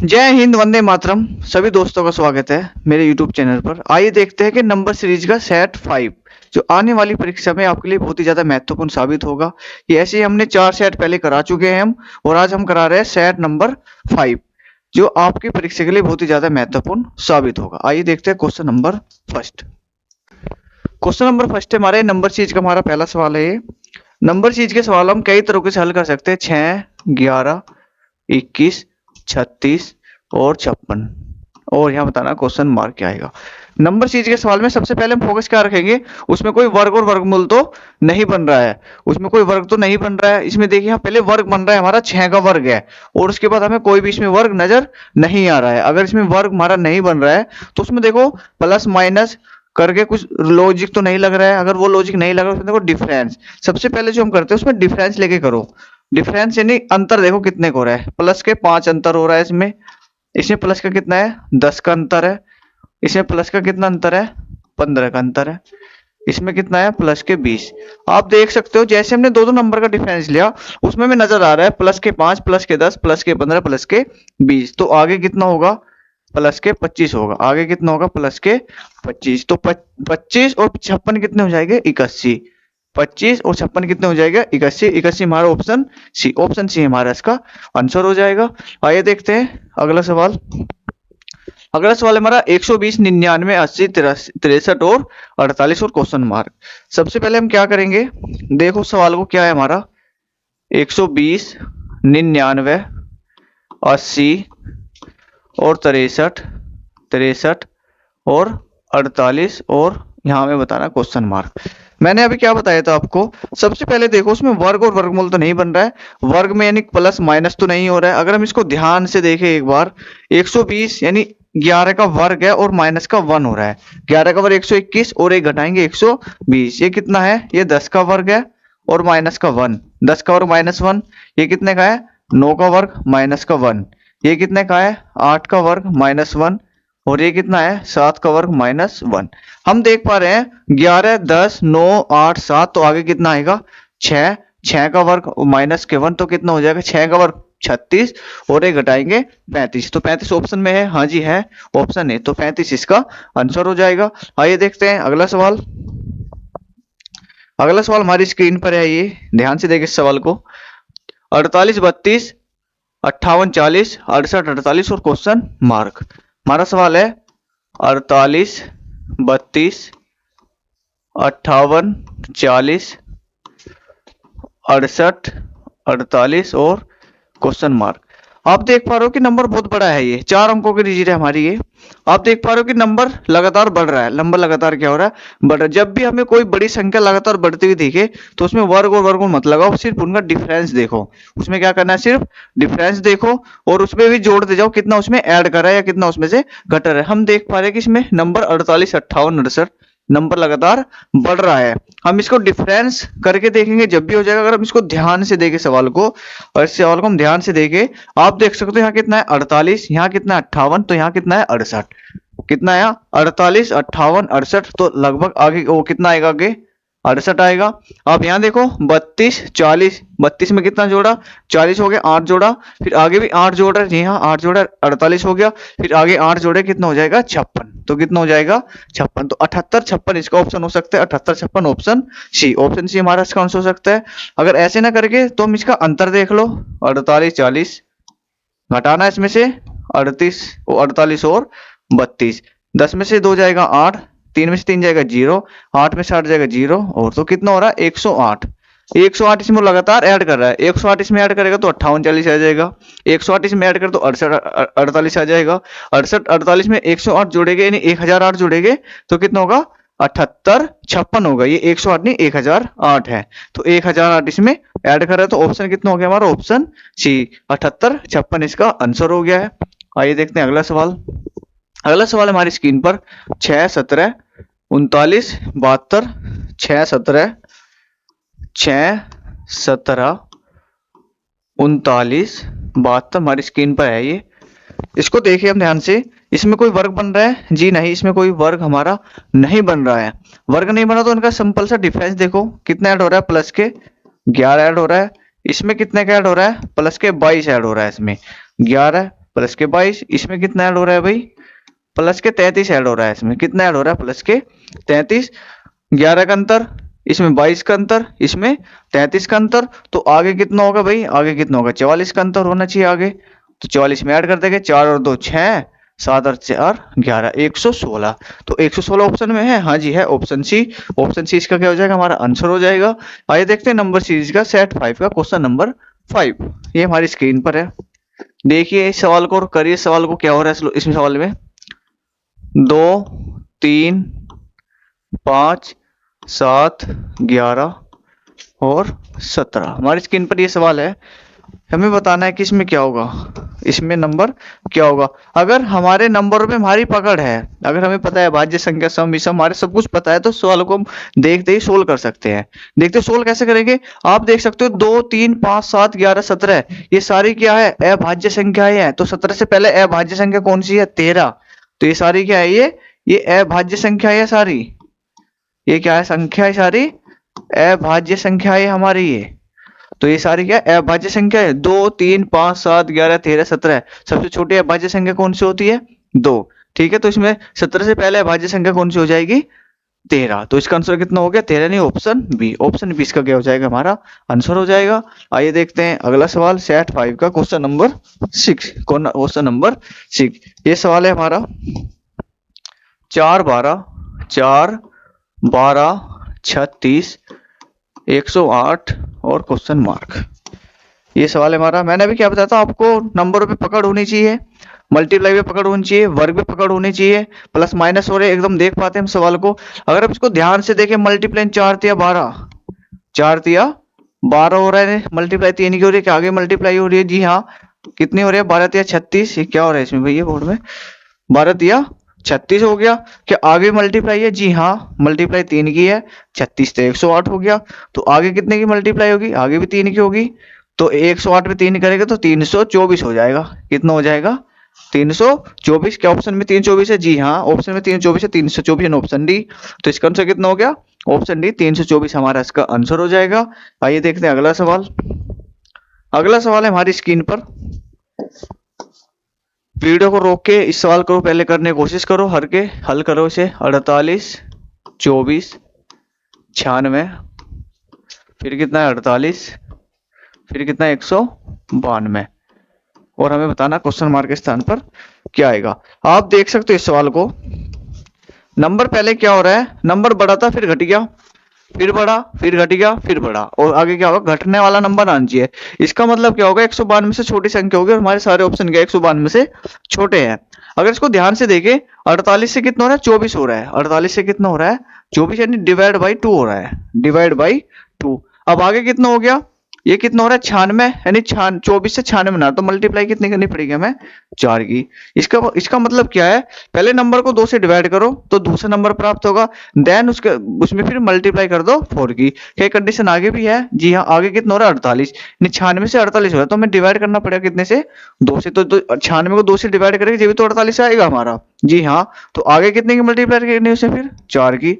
जय हिंद, वंदे मातरम। सभी दोस्तों का स्वागत है मेरे YouTube चैनल पर। आइए देखते हैं कि नंबर सीरीज का सेट 5 जो आने वाली परीक्षा में आपके लिए बहुत ही ज्यादा महत्वपूर्ण साबित होगा। ये ऐसे ही हमने 4 सेट पहले करा चुके हैं हम, और आज हम करा रहे हैं सेट नंबर 5 जो आपकी परीक्षा के लिए बहुत ही ज्यादा महत्वपूर्ण साबित होगा। आइए देखते हैं question number first. Question number first है हमारे नंबर सीरीज का। हमारा पहला सवाल है ये। नंबर सीरीज के सवाल हम कई तरीके से हल कर सकते हैं। 6, 11, 21, 36 और 56। और यहाँ बताना क्वेश्चन मार्क क्या आएगा। नंबर सीरीज के सवाल में सबसे पहले हम फोकस क्या रखेंगे, उसमें कोई वर्ग और वर्गमूल तो नहीं बन रहा है। उसमें कोई वर्ग तो नहीं बन रहा है। इसमें देखिए यहाँ पहले वर्ग बन रहा है हमारा 6 का वर्ग है, और उसके बाद हमें कोई भी इसमें वर्ग नजर नहीं आ रहा है। अगर इसमें वर्ग हमारा नहीं बन रहा है तो उसमें देखो प्लस माइनस करके कुछ लॉजिक तो नहीं लग रहा है। अगर वो लॉजिक नहीं लग रहा है उसमें देखो डिफरेंस। सबसे पहले जो हम करते हैं उसमें डिफरेंस लेके करो। डिफरेंस यानी अंतर देखो कितने को हो रहा है। प्लस के 5 अंतर हो रहा है इसमें। इसमें प्लस का कितना है, 10 का अंतर है। इसमें प्लस का कितना अंतर है, 15 का अंतर है। इसमें कितना है, प्लस के 20। आप देख सकते हो जैसे हमने दो दो नंबर का डिफरेंस लिया उसमें हमें नजर आ रहा है प्लस के 5, प्लस के 10, प्लस के 15, प्लस के 20। तो आगे कितना होगा, प्लस के 25 होगा। आगे कितना होगा, प्लस के 25। तो 25 और 56 कितने हो जाएंगे, 81। 25 और 56 कितने हो जाएगा, 81। 81 हमारा ऑप्शन सी। ऑप्शन सी हमारा इसका आंसर हो जाएगा। आइए देखते हैं अगला सवाल। अगला सवाल हमारा 120, 99, 80, 63 और 48 और क्वेश्चन मार्क। सबसे पहले हम क्या करेंगे, देखो सवाल को क्या है हमारा। 120, 99, 80 और 63 और 48 और यहाँ हमें बताना क्वेश्चन मार्क। मैंने अभी क्या बताया था आपको। सबसे पहले देखो उसमें वर्ग और वर्गमूल तो नहीं बन रहा है। वर्ग में यानी प्लस माइनस तो नहीं हो रहा है। अगर हम इसको ध्यान से देखें एक बार, 120 यानी 11 का वर्ग है और माइनस का 1 हो रहा है। 11 का वर्ग 121 और एक घटाएंगे 120। ये कितना है, ये 10 का वर्ग है और माइनस का 1। 10 का वर्ग माइनस 1, ये कितने का है, 9 का वर्ग माइनस का 1। ये कितने का है, 8 का वर्ग माइनस 1। और ये कितना है, 7 का वर्ग माइनस 1। हम देख पा रहे हैं 11, 10, 9, 8, 7। तो आगे कितना आएगा, 6। 6 का वर्ग माइनस के 1 तो कितना हो जाएगा, 6 का वर्ग 36 और एक घटाएंगे 35। तो 35 ऑप्शन में है, हाँ जी है, ऑप्शन है। तो 35 इसका आंसर हो जाएगा। आइए देखते हैं अगला सवाल। अगला सवाल हमारी स्क्रीन पर है, ये ध्यान से देखिए इस सवाल को। 48, 32, 58, 40, 68, 48 और क्वेश्चन मार्क। हमारा सवाल है 48, 32, 58, 40, 68, 48 और क्वेश्चन मार्क। आप देख पा रहे हो कि नंबर बहुत बड़ा है। ये 4 अंकों की डिजिट है हमारी ये। आप देख पा रहे हो कि नंबर लगातार बढ़ रहा है। नंबर लगातार क्या हो रहा है, बढ़ रहा है। जब भी हमें कोई बड़ी संख्या लगातार बढ़ती हुई दिखे तो उसमें वर्ग और वर्गमूल मत लगाओ, सिर्फ उनका डिफरेंस देखो। उसमें क्या करना है, सिर्फ डिफरेंस देखो और उसमें भी जोड़ते जाओ कितना उसमें ऐड करा है या कितना उसमें से घटा है। हम देख पा रहे हैं कि इसमें नंबर 48, 58, 68 नंबर लगातार बढ़ रहा है। हम इसको डिफरेंस करके देखेंगे जब भी हो जाएगा। अगर हम इसको ध्यान से देखें सवाल को, और इस सवाल को हम ध्यान से देखें, आप देख सकते हो यहाँ कितना है 48, यहाँ कितना है 58, तो यहाँ कितना है 68। कितना आया, 48, 58, 68। तो लगभग आगे वो कितना आएगा, आगे 68 आएगा। अब यहाँ देखो 32, 40, 32 में कितना जोड़ा, 40 हो गया, 8 जोड़ा, फिर आगे भी 8 जोड़ रहा है, यहाँ 8 जोड़ा 48 हो गया, फिर आगे 8 जोड़े कितना हो जाएगा 56। तो कितना हो जाएगा 56। तो 78, 56 इसका ऑप्शन हो सकता है। 78, 56 ऑप्शन सी। ऑप्शन सी हमारा इसका आंसर हो सकता है। अगर ऐसे ना करके तो हम इसका अंतर देख लो। 48, 40 घटाना इसमें से 48 और 32। 10 में से 2 जाएगा 8, 3 में से 3 जाएगा 0, 8 में से 8 जाएगा 0। और तो कितना हो रहा है 108। 108 इसमें लगातार ऐड कर रहा है। 108 इसमें ऐड करेगा तो 58, 40 आ जाएगा। 108 इसमें ऐड कर तो 68, 48 आ जाएगा। 68, 48 में 108 जोड़ेंगे यानी 1008 जोड़ेंगे तो कितना होगा 78, 56 होगा। ये 108 नहीं 1008 है। तो 1008 इसमें ऐड कर रहा है। तो ऑप्शन कितना हो गया हमारा, ऑप्शन सी 78, 56 इसका आंसर हो गया है। आइए देखते हैं अगला सवाल। अगला सवाल हमारी स्क्रीन पर 6, 17, 39, 72, 6, 17, 6, 17, 39, 72 हमारी स्क्रीन पर है ये। इसको देखिए हम ध्यान से। इसमें कोई वर्ग बन रहा है जी नहीं, इसमें कोई वर्ग हमारा नहीं बन रहा है। वर्ग नहीं बना तो उनका सिंपल सा डिफरेंस देखो कितना ऐड हो रहा है, प्लस के 11 ऐड हो रहा है। इसमें कितने का ऐड हो रहा है, प्लस के 22 ऐड हो रहा है। इसमें 11 प्लस के 22, इसमें कितना ऐड हो रहा है भाई, प्लस के 33 ऐड हो रहा है। इसमें कितना ऐड हो रहा है, प्लस के 33, 11 का अंतर, इसमें 22 का अंतर, इसमें 33 का अंतर। तो आगे कितना होगा भाई, आगे कितना होगा, 44 का अंतर होना चाहिए आगे। तो 44 में ऐड कर देंगे, 4 और 2 6, 7 और 4 11, 116। तो 116 ऑप्शन में है, हाँ जी है, ऑप्शन सी। ऑप्शन सी इसका क्या हो जाएगा, हमारा आंसर हो जाएगा। आइए देखते हैं नंबर सीरीज का सेट 5 का क्वेश्चन नंबर 5। ये हमारी स्क्रीन पर है, देखिए इस सवाल को और करिए सवाल को, क्या हो रहा है इसमें सवाल में। 2 3 5 7 11 और 17 हमारी स्क्रीन पर ये सवाल है। हमें बताना है कि इसमें क्या होगा, इसमें नंबर क्या होगा। अगर हमारे नंबरों में हमारी पकड़ है, अगर हमें पता है भाज्य संख्या, सम विषम, हमारे सब कुछ पता है, तो सवाल को हम देखते ही सोल्व कर सकते हैं। देखते सोल्व कैसे करेंगे, आप देख सकते हो 2 3 5 7 11 17 ये सारी क्या है, अभाज्य संख्याएं हैं। तो 17 से पहले अभाज्य संख्या कौन सी है, 13। तो ये सारी क्या है, ये अभाज्य संख्या है सारी। ये क्या है, संख्या है सारी, अभाज्य संख्या है हमारी ये। तो ये सारी क्या है, अभाज्य संख्या है। 2 3 5 7 11 13 17 सबसे छोटी अभाज्य संख्या कौन सी होती है, 2। ठीक है, तो इसमें 17 से पहले अभाज्य संख्या कौन सी हो जाएगी, 13। तो इसका आंसर कितना हो गया, 13 नहीं, ऑप्शन बी। ऑप्शन बी इसका क्या हो जाएगा, हमारा आंसर हो जाएगा। आइए देखते हैं अगला सवाल, सेट 5 का क्वेश्चन नंबर 6। क्वेश्चन नंबर 6, ये सवाल है हमारा 4 12 4 12 36 108 और क्वेश्चन मार्क। ये सवाल है हमारा। मैंने अभी क्या बताया था आपको, नंबरों पे पकड़ होनी चाहिए, मल्टीप्लाई पे पकड़ होनी चाहिए, वर्ग पे पकड़ होनी चाहिए, प्लस माइनस हो रहे एकदम देख पाते हैं हम सवाल को। अगर आप इसको ध्यान से देखें, मल्टीप्लाई 4 तिया 12, 4 तिया 12 हो रहा है, मल्टीप्लाई 3 की हो रही है, क्या आगे मल्टीप्लाई हो रही है, जी हाँ। कितनी हो रही है, 12 तिया 36। ये क्या हो रहा है इसमें भैया बोर्ड में, 12 तिया 36 हो गया। क्या आगे मल्टीप्लाई है, जी हाँ, मल्टीप्लाई 3 की है, 36 तो 108 हो गया। तो आगे कितने की मल्टीप्लाई होगी, आगे भी 3 की होगी। तो 108 में 3 करेंगे तो 324 हो जाएगा। कितना हो जाएगा, 324। क्या ऑप्शन में 324 है, जी हाँ, ऑप्शन में 324 है, 324 ऑप्शन डी। तो इसका आंसर कितना हो गया, ऑप्शन डी 324 हमारा इसका आंसर हो जाएगा। आइए देखते हैं अगला सवाल। अगला सवाल है हमारी स्क्रीन पर, वीडियो को रोक के इस सवाल को पहले करने की कोशिश करो, हल करो इसे। 48 24 96, फिर कितना है 48, फिर कितना है 192, और हमें बताना क्वेश्चन मार्क के स्थान पर क्या आएगा। आप देख सकते हो इस सवाल को, नंबर पहले क्या हो रहा है, नंबर बढ़ा था फिर घट गया, फिर बढ़ा फिर घट गया फिर बढ़ा, और आगे क्या होगा, घटने वाला नंबर आना चाहिए। इसका मतलब क्या होगा, 192 से छोटी संख्या होगी, और हमारे सारे ऑप्शन क्या 192 से छोटे हैं। अगर इसको ध्यान से देखें, 48 से कितना हो रहा है, 24 हो रहा है। 48 से कितना हो रहा है, 24, यानी डिवाइड बाई 2 हो रहा है, डिवाइड बाई 2। अब आगे कितना हो गया, ये कितना हो रहा है, 96, यानी 24 से 96 ना, तो मल्टीप्लाई कितनी करनी पड़ेगी हमें, 4 की। इसका मतलब क्या है, पहले नंबर को 2 से डिवाइड करो तो दूसरा नंबर प्राप्त होगा, देन उसमें फिर मल्टीप्लाई कर दो 4 की। क्या कंडीशन आगे भी है, जी हाँ, आगे कितना हो रहा है 48, 96 से 48 हो रहा है, तो हमें डिवाइड करना पड़ेगा कितने से, 2 से। तो 96 को 2 से डिवाइड करेंगे जब भी तो 48 आएगा हमारा, जी हाँ। तो आगे कितने की मल्टीप्लाई करनी है, उसे फिर 4 की।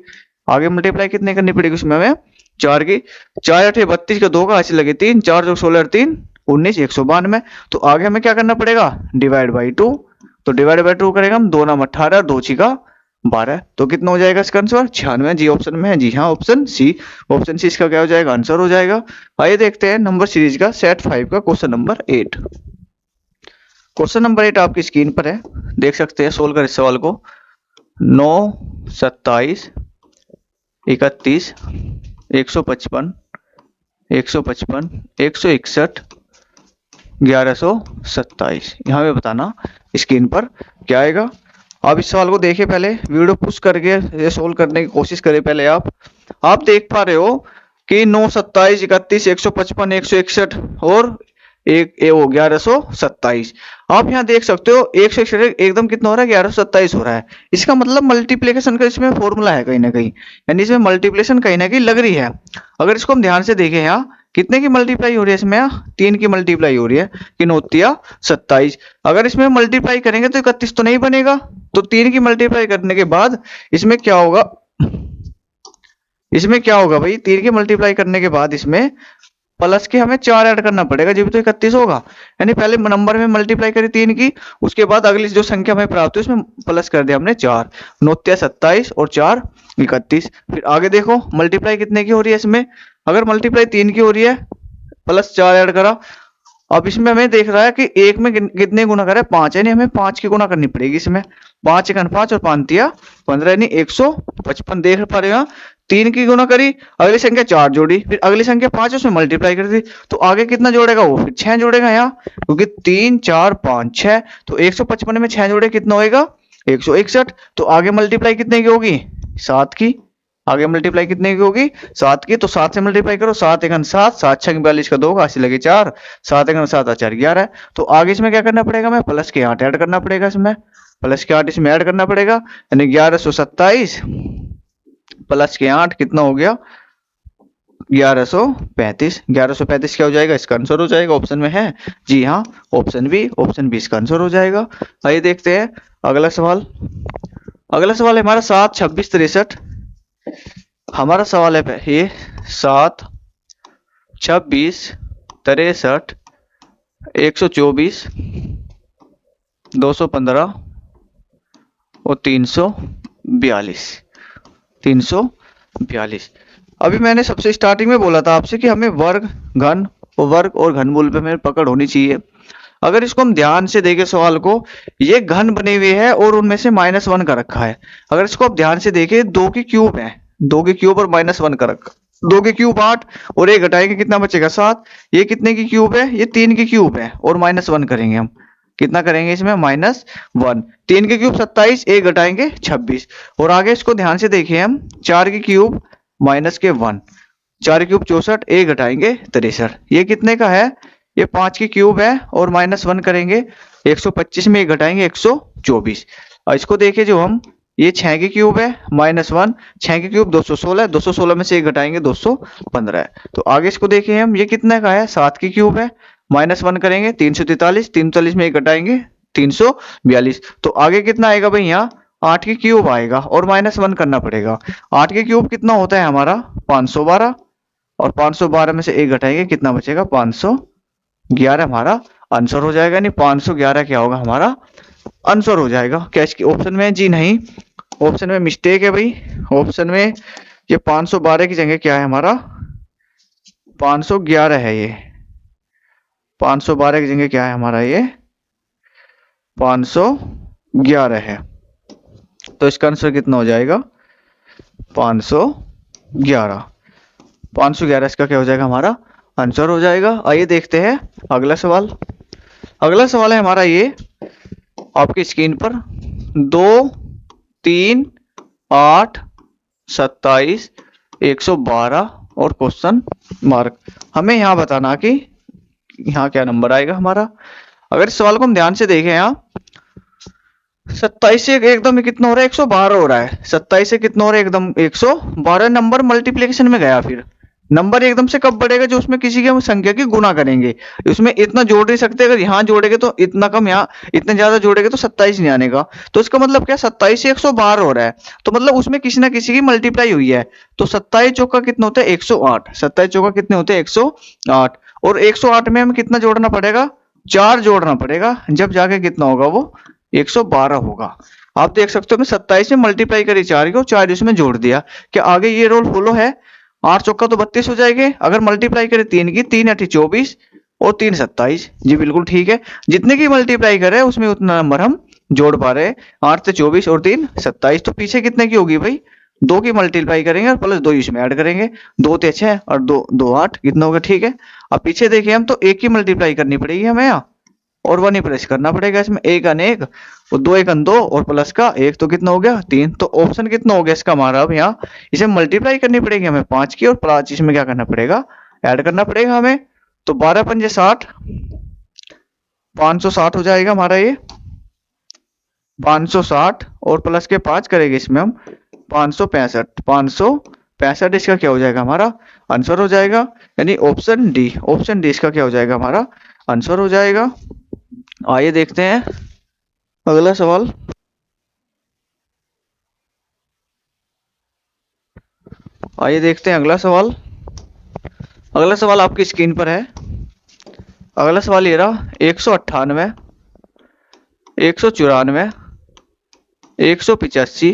आगे मल्टीप्लाई कितने करनी पड़ेगी उसमें हमें, 4 की। 4 8 32 का 2 का हासिल लगे 3, 4 जो 16 3 19, 192। तो आगे हमें क्या करना पड़ेगा, डिवाइड बाई 2। तो डिवाइड बाई 2 करेंगे हम, 2 नाम 18, 2 6 का 12। तो कितना हो जाएगा इसका आंसर, 96, जी ऑप्शन में है, जी हाँ, ऑप्शन सी। ऑप्शन सी इसका क्या हो जाएगा, आंसर हो जाएगा। आइए देखते हैं नंबर सीरीज का सेट 5 का क्वेश्चन नंबर 8। क्वेश्चन नंबर 8 आपकी स्क्रीन पर है, देख सकते हैं, सोल्व कर इस सवाल को। 9 27 31 155 155 161 1127, यहाँ पे बताना स्क्रीन पर क्या आएगा। आप इस सवाल को देखिए, पहले वीडियो पुश करके ये सोल्व करने की कोशिश करें पहले। आप देख पा रहे हो कि 9 27 31 155 161 और एक ए हो 1127। आप यहाँ देख सकते हो 161 एकदम कितना हो रहा है, 1127 हो रहा है। इसका मतलब मल्टीप्लिकेशन का इसमें फॉर्मूला है कहीं ना कहीं, यानी इसमें मल्टीप्लिकेशन कहीं ना कहीं लग रही है। अगर इसको हम ध्यान से देखें, यहाँ कितने की मल्टीप्लाई हो रही है, इसमें 3 की मल्टीप्लाई हो रही है, कि 9 तिया 27। अगर इसमें मल्टीप्लाई करेंगे तो 31 तो नहीं बनेगा, तो 3 की मल्टीप्लाई करने के बाद इसमें क्या होगा, इसमें क्या होगा भाई, 3 की मल्टीप्लाई करने के बाद इसमें प्लस के हमें 4 ऐड करना पड़ेगा, जब तो 31 होगा। यानी पहले नंबर में मल्टीप्लाई करी 3 की, उसके बाद अगली जो संख्या हमें प्राप्त हुई उसमें प्लस कर दिया हमने 4। 9 27 और 4 31। फिर आगे देखो मल्टीप्लाई कितने की हो रही है इसमें, अगर मल्टीप्लाई 3 की हो रही है, प्लस 4 ऐड करा। अब इसमें हमें देख रहा है कि एक में कितने गुना करें, 5, यानी हमें 5 की गुना करनी पड़ेगी इसमें। 5 एकन 5 और 5 तिया 15, यानी 155 देख पा रहे हो। 3 की गुना करी, अगली संख्या 4 जोड़ी, फिर अगली संख्या 5 उसमें मल्टीप्लाई कर दी, तो आगे कितना जोड़ेगा वो, फिर 6 जोड़ेगा यहाँ, क्योंकि 3 4 5 6, तो 155 में 6 जोड़े कितना होएगा, 161। तो आगे मल्टीप्लाई कितने की होगी, 7 की। आगे मल्टीप्लाई कितने की होगी, 7 की। तो 7 से मल्टीप्लाई करो, 7 एकन 7, 7 6 42 का 2 80 लगे 4, 7 एकन 7 4 11। तो आगे इसमें क्या करना पड़ेगा, मैं प्लस के 8 ऐड करना पड़ेगा इसमें, प्लस के 8 इसमें ऐड करना पड़ेगा, यानी 1127 प्लस के 8 कितना हो गया, 1135। 1135 क्या हो जाएगा, इसका आंसर हो जाएगा, ऑप्शन में है जी हाँ, ऑप्शन बी इसका आंसर हो जाएगा। आइए देखते हैं अगला सवाल। अगला सवाल है हमारा 7 26 63। हमारा सवाल है ये 7 26 63 124 215 और 342। 342। अभी मैंने सबसे स्टार्टिंग में बोला था आपसे कि हमें वर्ग और घनमूल पे हमें पकड़ होनी चाहिए। अगर इसको हम ध्यान से देखें सवाल को, ये घन बने हुए हैं और उनमें से -1 का रखा है। अगर इसको आप ध्यान से देखें, 2 की क्यूब है, 2 की क्यूब और -1 का रखा, 2 की क्यूब 8 और 1 घटाएंगे कितना बचेगा 7। ये कितने की क्यूब है, ये 3 की क्यूब है और -1 करेंगे हम, कितना करेंगे इसमें -1। 3 की क्यूब 27, 1 घटाएंगे 26। और आगे इसको ध्यान से देखिए हम, 4 की क्यूब -1, 4 क्यूब 64, 1 घटाएंगे 63। ये कितने का है, ये 5 की क्यूब है और -1 करेंगे 125 में 1 घटाएंगे 124। और इसको देखिए जो हम, ये 6 की क्यूब है -1, 6 की क्यूब 216, 216 में से 1 घटाएंगे 215 है। तो आगे इसको देखिए हम, ये कितने का है, 7 की क्यूब है, -1 करेंगे 343, 343 में 1 घटाएंगे 342। तो आगे कितना आएगा भाई, यहाँ 8 की क्यूब आएगा और -1 करना पड़ेगा। 8 की क्यूब कितना होता है हमारा 512, और 512 में से 1 घटाएंगे कितना बचेगा 511, हमारा आंसर हो जाएगा। नहीं 511 क्या होगा हमारा आंसर हो जाएगा। क्या इसकी ऑप्शन में, जी नहीं, ऑप्शन में मिस्टेक है भाई। ऑप्शन में ये 512 की जगह क्या है हमारा 511 है। ये 512 की जगह क्या है हमारा, ये 511 है। तो इसका आंसर कितना हो जाएगा 511। 511 इसका क्या हो जाएगा हमारा आंसर हो जाएगा। आइए देखते हैं अगला सवाल। अगला सवाल है हमारा ये आपकी स्क्रीन पर, 2 3 8 27 112 और क्वेश्चन मार्क। हमें यहाँ बताना कि यहाँ क्या नंबर आएगा हमारा। अगर इस सवाल को हम ध्यान से देखें, यहाँ 27 से एकदम कितना हो रहा है 112 हो रहा है। 27 से कितना हो रहा है एकदम 112, नंबर मल्टीप्लिकेशन में गया। फिर नंबर एकदम से कब बढ़ेगा, जो उसमें किसी की हम संख्या की गुना करेंगे। उसमें इतना जोड़ नहीं सकते, अगर यहाँ जोड़ेंगे तो इतना कम, यहाँ इतने ज्यादा जोड़ेंगे तो 27 नहीं आनेगा। तो इसका मतलब क्या, 27 से 112 हो रहा है, तो मतलब उसमें किसी ना किसी की मल्टीप्लाई हुई है। तो 27 चौका कितना होता है 108, 27 चौका कितने होते हैं 108, और 108 में हमें कितना जोड़ना पड़ेगा, 4 जोड़ना पड़ेगा, जब जाके कितना होगा वो 112 होगा। आप देख सकते हो, मैं 27 में मल्टीप्लाई करी 4 को, 4 इसमें जोड़ दिया। क्या आगे ये रोल फॉलो है, 8 चौका तो 32 हो जाएंगे। अगर मल्टीप्लाई करें 3 की, 3 8 24 और 3 27, जी बिल्कुल ठीक है। जितने की मल्टीप्लाई करे उसमें उतना नंबर हम जोड़ पा रहे हैं। 8 से 24 और 3 27, तो पीछे कितने की होगी भाई, 2 की मल्टीप्लाई करेंगे और प्लस 2 इसमें ऐड करेंगे, 2 ते 6 और 2 2 8, कितना होगा, ठीक है। अब पीछे देखिए हम, तो 1 की मल्टीप्लाई करनी पड़ेगी हमें यहाँ, और 1 ही प्रेस करना पड़ेगा इसमें। 1 1 और 2 1 2 और प्लस का 1, तो कितना हो गया 3। तो ऑप्शन कितना हो गया इसका हमारा, अब यहाँ इसे मल्टीप्लाई करनी पड़ेगी हमें 5 की, और 5 इसमें क्या करना पड़ेगा, ऐड करना पड़ेगा हमें। तो 12 पंजे 60, 560 हो जाएगा हमारा ये 560, और प्लस के 5 करेंगे इसमें हम 565, 565 इसका क्या हो जाएगा हमारा आंसर हो जाएगा। यानी ऑप्शन डी इसका क्या हो जाएगा हमारा आंसर हो जाएगा। आइए देखते हैं अगला सवाल। आइए देखते हैं अगला सवाल। अगला सवाल आपकी स्क्रीन पर है। अगला सवाल ये रहा 198, 194, 185,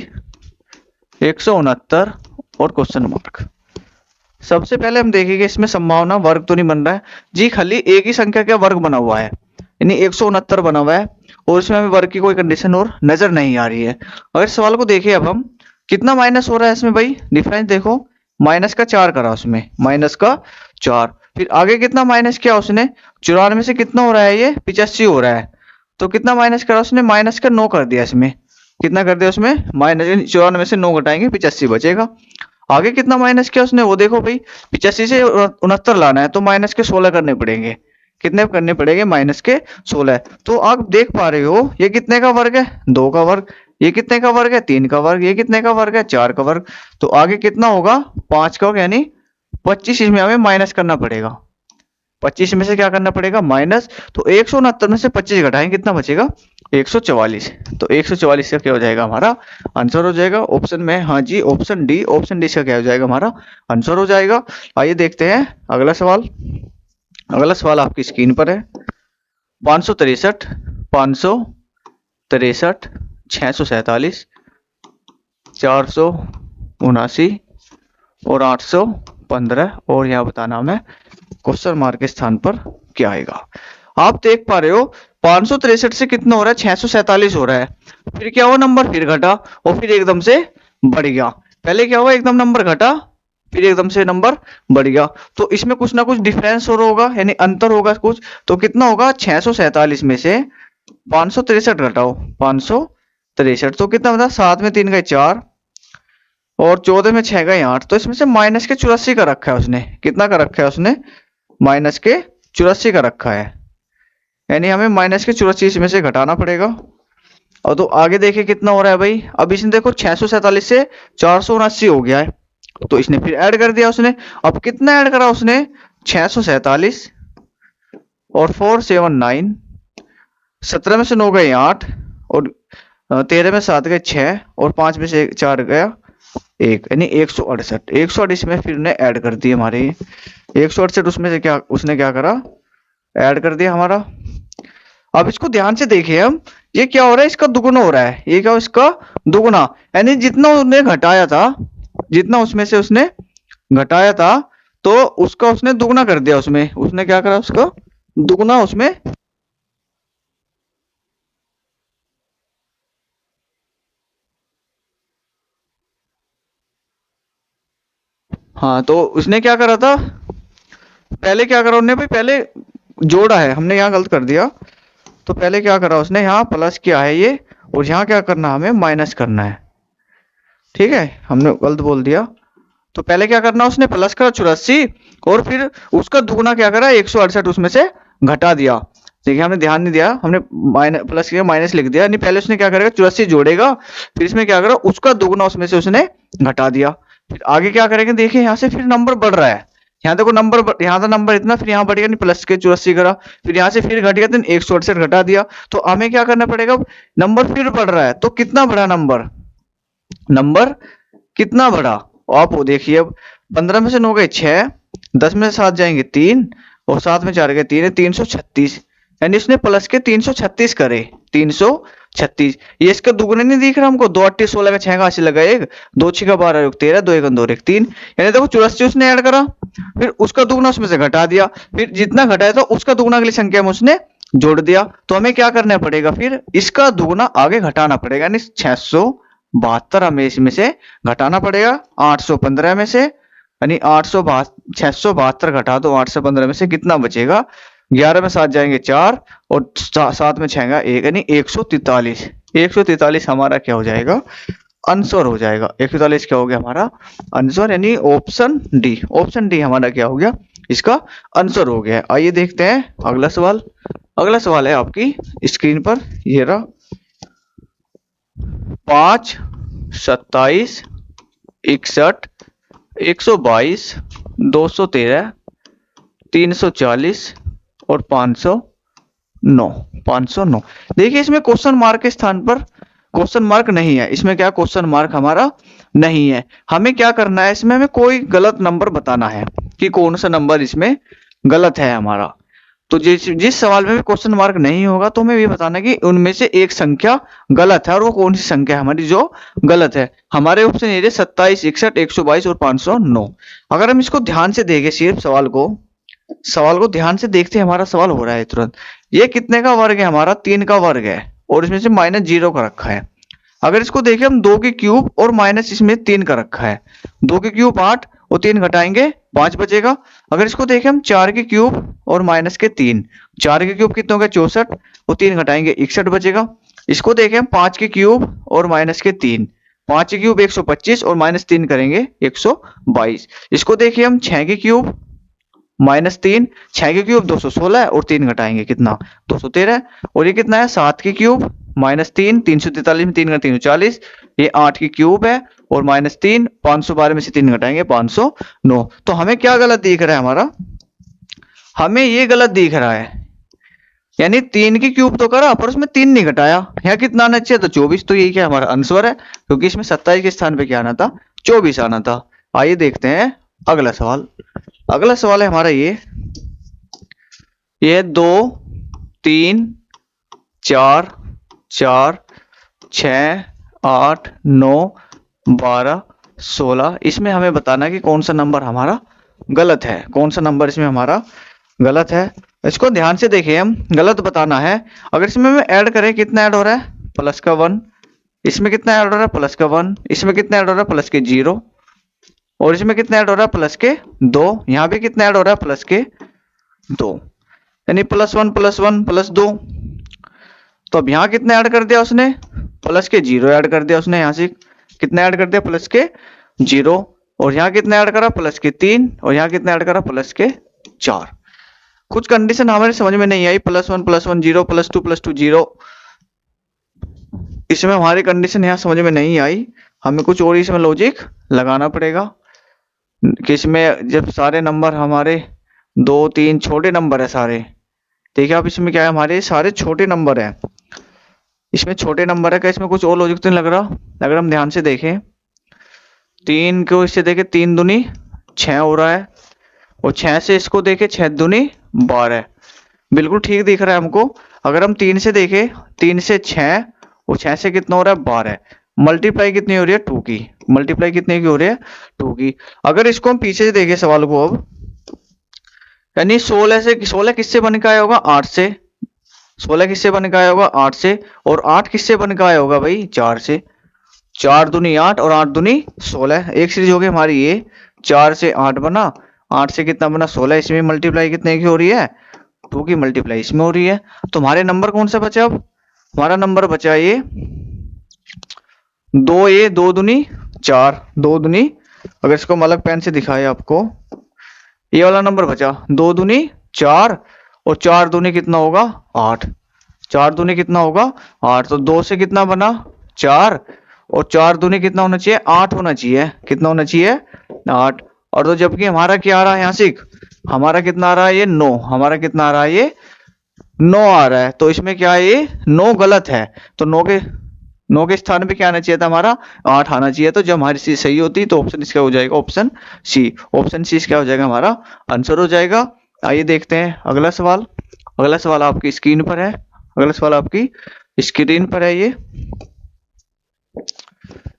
169 और क्वेश्चन मार्क। सबसे पहले हम देखेंगे इसमें संभावना वर्ग तो नहीं बन रहा है जी, खाली एक ही संख्या का वर्ग बना हुआ है, यानी 169 बना हुआ है और इसमें हमें वर्ग की कोई कंडीशन और नजर नहीं आ रही है। अगर सवाल को देखें अब हम, कितना माइनस हो रहा है इसमें भाई, डिफरेंस देखो, माइनस का 4 करा उसमें, माइनस का 4, फिर आगे कितना माइनस किया उसने, 94 से कितना हो रहा है ये 85 हो रहा है, तो कितना माइनस करा उसने, माइनस का 9 कर दिया इसमें, कितना कर दिया उसमें माइनस, 94 से 9 घटाएंगे 85 बचेगा। आगे कितना माइनस किया उसने वो देखो भाई, 85 से 69 लाना है तो माइनस के 16 करने पड़ेंगे, कितने करने पड़ेंगे माइनस के 16। तो आप देख पा रहे हो ये कितने का वर्ग है, 2 का वर्ग, ये कितने का वर्ग है 3 का वर्ग, ये कितने का वर्ग है 4 का वर्ग, तो आगे कितना होगा 5 का वर्ग, यानी 25 इसमें हमें माइनस करना पड़ेगा, 25 में से क्या करना पड़ेगा माइनस, तो 169 में से 25 घटाएं कितना बचेगा 144, तो 144 का क्या हो जाएगा हमारा आंसर हो जाएगा ऑप्शन में, हाँ जी ऑप्शन डी, ऑप्शन डी का क्या हो जाएगा हमारा आंसर हो जाएगा। आइए देखते हैं अगला सवाल। अगला सवाल आपकी स्क्रीन पर है 563, 563, 647, 479 और 815 और यहाँ बताना हमें क्वेश्चन मार्क के स्थान पर क्या आएगा। आप देख पा रहे हो 563 से कितना हो रहा है 647 हो रहा है, फिर क्या हुआ नंबर फिर घटा और फिर एकदम से बढ़ गया, पहले क्या हुआ एकदम नंबर घटा फिर एकदम से नंबर बढ़ गया, तो इसमें कुछ ना कुछ डिफरेंस हो रहा होगा, यानी अंतर होगा कुछ, तो कितना होगा 647 में से 563 घटाओ 563, तो कितना बता 7 में 3 गए 4 और 14 में 6 गए 8, तो इसमें से माइनस के 84 का रखा है उसने, कितना का रखा है उसने माइनस के 84 का रखा है, यानी हमें माइनस के 84 में से घटाना पड़ेगा। और तो आगे देखे कितना हो रहा है भाई, अब इसने देखो 647 से 479 हो गया है, तो इसने फिर ऐड कर दिया उसने, अब कितना ऐड करा उसने 647 और 479, 17 में से 9 गए 8 और 13 में 7 गए 6 और 5 में से 4 गया 1, यानी 168, 168 में फिर ने ऐड कर दिए हमारे 168, उसमें से क्या उसने क्या करा ऐड कर दिया हमारा। अब इसको ध्यान से देखें हम, ये क्या हो रहा है इसका दुगुना हो रहा है, ये क्या इसका दुगुना, यानी जितना उसने घटाया था, जितना उसमें से उसने घटाया था तो उसका उसने दुगुना कर दिया, उसमें उसने क्या करा उसका दुगुना उसमें, हाँ तो उसने क्या करा था, पहले क्या करा उन्होंने भाई, पहले जोड़ा है हमने यहाँ गलत कर दिया, तो पहले क्या करा उसने यहाँ प्लस किया है ये, और यहाँ क्या करना हमें माइनस करना है, ठीक है हमने गलत बोल दिया, तो पहले क्या करना उसने प्लस करा 84 और फिर उसका दुगुना क्या करा 168 उसमें से घटा दिया, देखिए हमने ध्यान नहीं दिया, हमने माइनस प्लस किया माइनस लिख दिया, नहीं पहले उसने क्या करेगा 84 जोड़ेगा, फिर इसमें क्या करा उसका दुगुना उसमें से उसने घटा दिया, फिर आगे क्या करेंगे देखिए यहाँ से फिर नंबर बढ़ रहा है, यहाँ देखो नंबर यहाँ था नंबर इतना, फिर यहाँ बढ़ गया नहीं प्लस के 84 करा, फिर यहाँ से फिर घट गया तो 168 घटा दिया, तो हमें क्या करना पड़ेगा, नंबर फिर बढ़ रहा है तो कितना बढ़ा नंबर, नंबर कितना बढ़ा आप वो देखिए, अब 15 में से 9 गए 6, 10 में से 7 जाएंगे 3 और 7 में 4 गए 3 है 336, यानी इसने प्लस के 336 करे 336, ये इसका दुगुना नहीं दिख रहा हमको, 2 8 16 का 6 का 80 लगा 1, 2 6 का 12 13, 2 1 2 1 3, यानी देखो 84 उसने ऐड करा, फिर उसका दुगुना उसमें से घटा दिया, फिर जितना घटाया था उसका दुगुना अगली संख्या में उसने जोड़ दिया, तो हमें क्या करना पड़ेगा फिर इसका दुगुना आगे घटाना पड़ेगा, यानी 672 हमें इसमें से घटाना पड़ेगा 815 में से, यानी 672 घटा दो 815 में से कितना बचेगा, 11 में 7 जाएंगे 4 और 7 में 6 1, यानी 143, 143 हमारा क्या हो जाएगा आंसर हो जाएगा, 143 क्या हो गया हमारा आंसर, यानी ऑप्शन डी, ऑप्शन डी हमारा क्या हो गया इसका आंसर हो गया। आइए देखते हैं अगला सवाल। अगला सवाल है आपकी स्क्रीन पर, ये रहा 5 27 61 122 213 340 और 509, 509। देखिए इसमें क्वेश्चन मार्क के स्थान पर क्वेश्चन मार्क नहीं है, इसमें क्या क्वेश्चन मार्क हमारा नहीं है, हमें क्या करना है इसमें हमें कोई गलत नंबर बताना है, कि कौन सा नंबर इसमें गलत है हमारा। तो जिस जिस सवाल में भी क्वेश्चन मार्क नहीं होगा तो हमें ये बताना कि उनमें से एक संख्या गलत है, और वो कौन सी संख्या है हमारी जो गलत है। हमारे ऑप्शन ये 27, 61, 122 और 509। अगर हम इसको ध्यान से देखें, सिर्फ सवाल को ध्यान से देखते हैं, हमारा सवाल हो रहा है तुरंत। ये कितने का वर्ग है हमारा? 3 का वर्ग है, और इसमें से -0 का रखा है। अगर इसको देखें हम 2 के क्यूब और माइनस इसमें 3 का रखा है। 2 के क्यूब 8 और 3 घटाएंगे 5 बचेगा। अगर इसको देखें हम 4 के क्यूब और माइनस के 3, 4 के क्यूब कितने हो गए? 64 और 3 घटाएंगे 61 बचेगा। इसको देखें हम 5 के क्यूब और माइनस के 3, 5 के क्यूब 125 और माइनस 3 करेंगे 122। इसको देखिए हम 6 के क्यूब -3, 6 के क्यूब 216 और 3 घटाएंगे कितना? 213। और ये कितना है? 7 के क्यूब -3, 343 में 3 का 340, ये 8 की क्यूब है और -3, 512 में से 3 घटाएंगे 509। तो हमें क्या गलत दिख रहा है हमारा? हमें ये गलत दिख रहा है, यानी 3 की क्यूब तो करा पर उसमें 3 नहीं घटाया। यहाँ कितना आना चाहिए? तो 24। तो यही क्या हमारा आंसर है, क्योंकि इसमें 27 के स्थान पे क्या आना था? 24 आना था। आइए देखते हैं अगला सवाल। अगला सवाल है हमारा ये 2, 3, 4, 4, 6, 8, 9, 12, 16। इसमें हमें बताना है कि कौन सा नंबर हमारा गलत है, कौन सा नंबर इसमें हमारा गलत है। इसको ध्यान से देखिए, हम गलत बताना है। अगर इसमें हम ऐड करें, कितना ऐड हो रहा है? प्लस का 1। इसमें कितना ऐड हो रहा है? प्लस का 1। इसमें कितना ऐड हो रहा है? प्लस के 0। और इसमें कितना ऐड हो रहा है? प्लस के 2। यहाँ भी कितना ऐड हो रहा है? प्लस के 2, यानी +1 +1 +2। तो अब यहाँ कितना ऐड कर दिया उसने? प्लस के 0 ऐड कर दिया उसने। यहाँ से कितना ऐड कर दिया? प्लस के 0। और यहाँ कितना ऐड करा? प्लस के 3। और यहाँ कितना ऐड करा? प्लस के 4। कुछ कंडीशन हमारे समझ में नहीं आई। +1 +1 0, +2 +2 0, इसमें हमारी कंडीशन यहाँ समझ में नहीं आई। हमें कुछ और इसमें लॉजिक लगाना पड़ेगा कि इसमें जब सारे नंबर हमारे 2 3 छोटे नंबर है सारे, देखिए आप इसमें क्या है, हमारे सारे छोटे नंबर है, इसमें छोटे नंबर है। क्या इसमें कुछ और लॉजिक तो नहीं लग रहा? अगर हम ध्यान से देखें, 3 को इससे देखें 3 दूनी 6 हो रहा है, और 6 से इसको देखें 6 दूनी 12, बिल्कुल ठीक दिख रहा है हमको। अगर हम 3 से देखें, 3 से 6 और 6 से कितना हो रहा है? 12। मल्टीप्लाई कितनी हो रही है? 2 की। मल्टीप्लाई कितने की हो रही है? 2 की। अगर इसको हम पीछे से देखें सवाल को, अब यानी 16 किससे बन के आया होगा? 8 से। 16 किससे बन के आया होगा? 8 से। और 8 किससे बन के आया होगा भाई? 4 से। 4 दूनी 8 और 8 दूनी 16। एक सीरीज हो गई हमारी ये। 4 से 8 बना, 8 से कितना बना? 16। इसमें मल्टीप्लाई कितने की हो रही है? 2 की मल्टीप्लाई इसमें हो रही है। तो हमारे नंबर कौन सा बचा? अब हमारा नंबर बचा ये 2, ये 2 दूनी 4, 2 दूनी, अगर इसको हम अलग पेन से दिखाए आपको, ये वाला नंबर बचा 2 दूनी 4, और 4 दूनी कितना होगा? 8। 4 दूनी कितना होगा? 8। तो 2 से कितना बना? 4, और 4 दूनी कितना होना चाहिए? 8 होना चाहिए। कितना होना चाहिए? 8। और तो जबकि हमारा क्या आ रहा है यहाँ से? हमारा कितना आ रहा है? ये 9। हमारा कितना आ रहा है? ये 9 आ रहा है। तो इसमें क्या है? ये 9 गलत है। तो 9 के स्थान पे क्या आना चाहिए था? हमारा 8 आना चाहिए। तो जब हमारी सी सही होती तो ऑप्शन इसका हो जाएगा ऑप्शन सी। ऑप्शन सी क्या हो जाएगा? हमारा आंसर हो जाएगा। आइए देखते हैं अगला सवाल। अगला सवाल आपकी स्क्रीन पर है। अगला सवाल आपकी स्क्रीन पर है।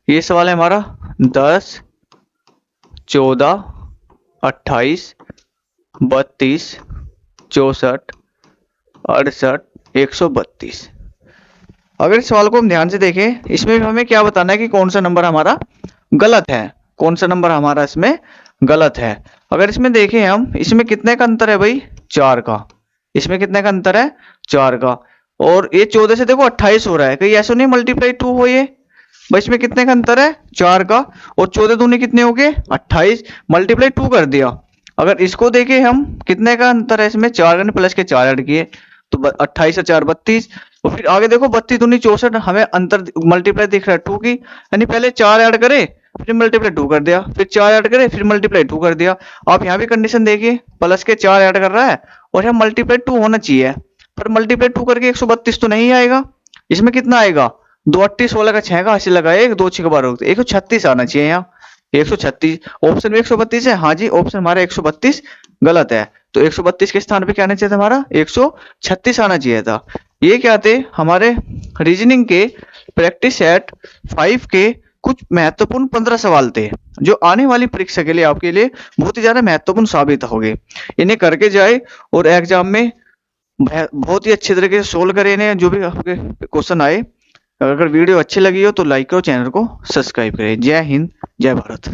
ये सवाल है हमारा 10, 14, 28, 32, 64, 68, 132। अगर इस सवाल को हम ध्यान से देखें, इसमें हमें क्या बताना है कि कौन सा नंबर हमारा गलत है, कौन सा नंबर हमारा इसमें गलत है। अगर इसमें देखें हम, इसमें कितने का अंतर है भाई? 4 का। इसमें कितने का अंतर है? 4 का। और ये 14 से देखो 28 हो रहा है, कहीं ऐसा नहीं मल्टीप्लाई 2 हो ये भाई। इसमें कितने का अंतर है? 4 का। और 14 दूनी कितने हो गए? 28, मल्टीप्लाई 2 कर दिया। अगर इसको देखें हम, कितने का अंतर है इसमें? 4 का प्लस के 4 ऐड किए, तो 28 से 4 32। और फिर आगे देखो 32 दूनी 64, हमें अंतर मल्टीप्लाई दिख रहा है 2 की, यानी पहले 4 ऐड करे फिर मल्टीप्लाई 2 कर दिया, फिर 4 ऐड करे फिर मल्टीप्लाई 2 कर दिया। आप यहाँ भी कंडीशन देखिए, प्लस के 4 ऐड कर रहा है और यहाँ मल्टीप्लाई 2 होना चाहिए, पर मल्टीप्लाई 2 करके 132 तो नहीं आएगा। इसमें कितना आएगा? 2 8 16 का 6 का 80 लगाए, 1 2 6 12 136 आना चाहिए यहाँ। 136। ऑप्शन में 132 है, हाँ जी ऑप्शन हमारा 132 गलत है। तो 132 के स्थान पे क्या आना चाहिए था हमारा 136 आना चाहिए था। ये क्या थे हमारे रीजनिंग के प्रैक्टिस सेट 5 के कुछ महत्वपूर्ण 15 सवाल थे जो आने वाली परीक्षा के लिए आपके लिए बहुत ही ज्यादा महत्वपूर्ण साबित होंगे। इन्हें करके जाए और एग्जाम में बहुत ही अच्छे तरीके से सोल्व करें इन्हें, जो भी आपके क्वेश्चन आए। अगर वीडियो अच्छी लगी हो तो लाइक करो, चैनल को सब्सक्राइब करें। जय हिंद, जय भारत।